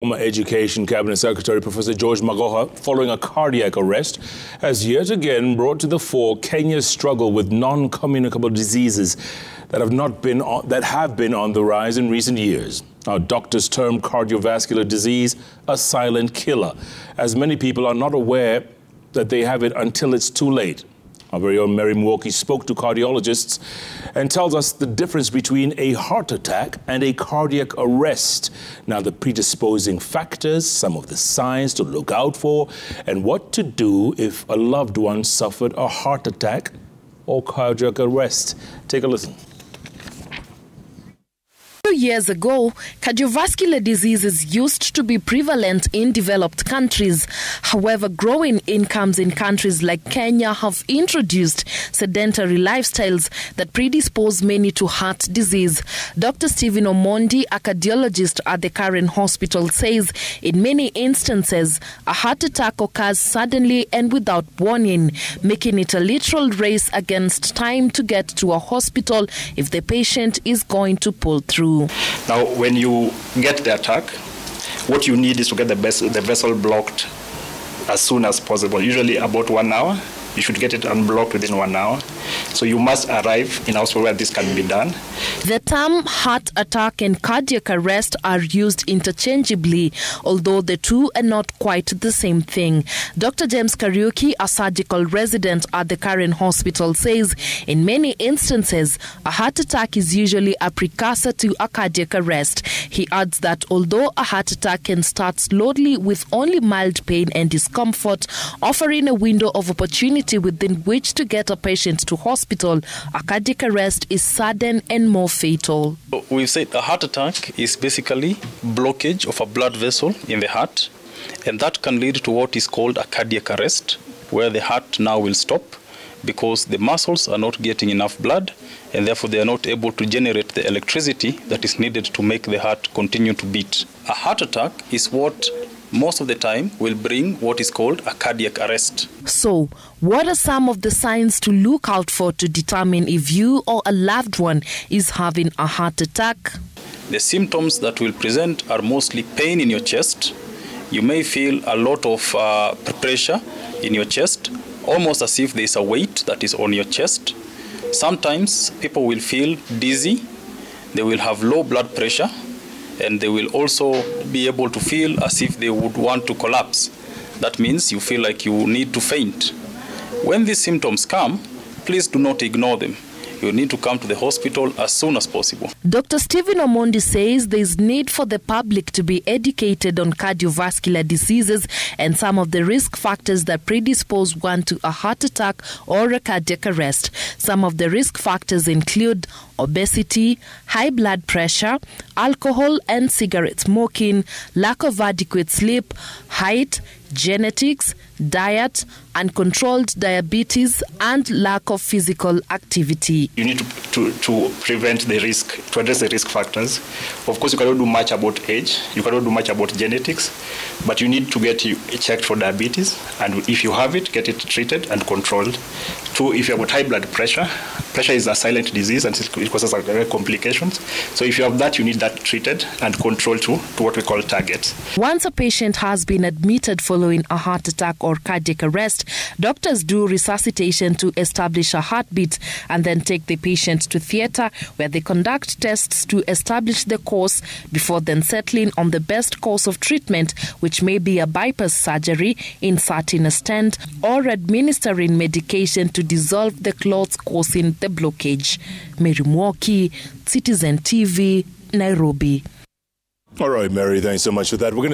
Former Education Cabinet Secretary Professor George Magoha, following a cardiac arrest, has yet again brought to the fore Kenya's struggle with non-communicable diseases that have been on the rise in recent years. Our doctors term cardiovascular disease a silent killer, as many people are not aware that they have it until it's too late. Our very own Mary Mwoki spoke to cardiologists and tells us the difference between a heart attack and a cardiac arrest. Now, the predisposing factors, some of the signs to look out for, and what to do if a loved one suffered a heart attack or cardiac arrest. Take a listen. 2 years ago, cardiovascular diseases used to be prevalent in developed countries. However, growing incomes in countries like Kenya have introduced sedentary lifestyles that predispose many to heart disease. Dr. Stephen Omondi, a cardiologist at the Karen Hospital, says in many instances, a heart attack occurs suddenly and without warning, making it a literal race against time to get to a hospital if the patient is going to pull through. Now, when you get the attack, what you need is to get the vessel blocked as soon as possible, usually about 1 hour. You should get it unblocked within 1 hour. So you must arrive in a hospital where this can be done. The term heart attack and cardiac arrest are used interchangeably, although the two are not quite the same thing. Dr. James Kariuki, a surgical resident at the Karen Hospital, says in many instances, a heart attack is usually a precursor to a cardiac arrest. He adds that although a heart attack can start slowly with only mild pain and discomfort, offering a window of opportunity within which to get a patient to hospital, a cardiac arrest is sudden and more fatal. We've said a heart attack is basically blockage of a blood vessel in the heart, and that can lead to what is called a cardiac arrest, where the heart now will stop because the muscles are not getting enough blood, and therefore they are not able to generate the electricity that is needed to make the heart continue to beat. A heart attack is what most of the time will bring what is called a cardiac arrest. So, what are some of the signs to look out for to determine if you or a loved one is having a heart attack? The symptoms that will present are mostly pain in your chest. You may feel a lot of pressure in your chest, almost as if there is a weight that is on your chest. Sometimes people will feel dizzy, they will have low blood pressure, and they will also be able to feel as if they would want to collapse. That means you feel like you need to faint. When these symptoms come, please do not ignore them. You need to come to the hospital as soon as possible. Dr. Stephen Omondi says there is need for the public to be educated on cardiovascular diseases and some of the risk factors that predispose one to a heart attack or a cardiac arrest. Some of the risk factors include obesity, high blood pressure, alcohol and cigarette smoking, lack of adequate sleep, height, genetics, diet, uncontrolled diabetes, and lack of physical activity. You need to prevent the risk, to address the risk factors. Of course, you cannot do much about age, you cannot do much about genetics, but you need to get checked for diabetes, and if you have it, get it treated and controlled. 2, if you have high blood pressure, pressure is a silent disease and it causes complications. So if you have that, you need that treated and controlled to what we call targets. Once a patient has been admitted following a heart attack or cardiac arrest, doctors do resuscitation to establish a heartbeat and then take the patient to theatre where they conduct tests to establish the cause before then settling on the best course of treatment, which may be a bypass surgery, inserting a stent, or administering medication to dissolve the clots causing the blockage. Mary Mwoki, Citizen TV, Nairobi. All right, Mary, thanks so much for that. We're going to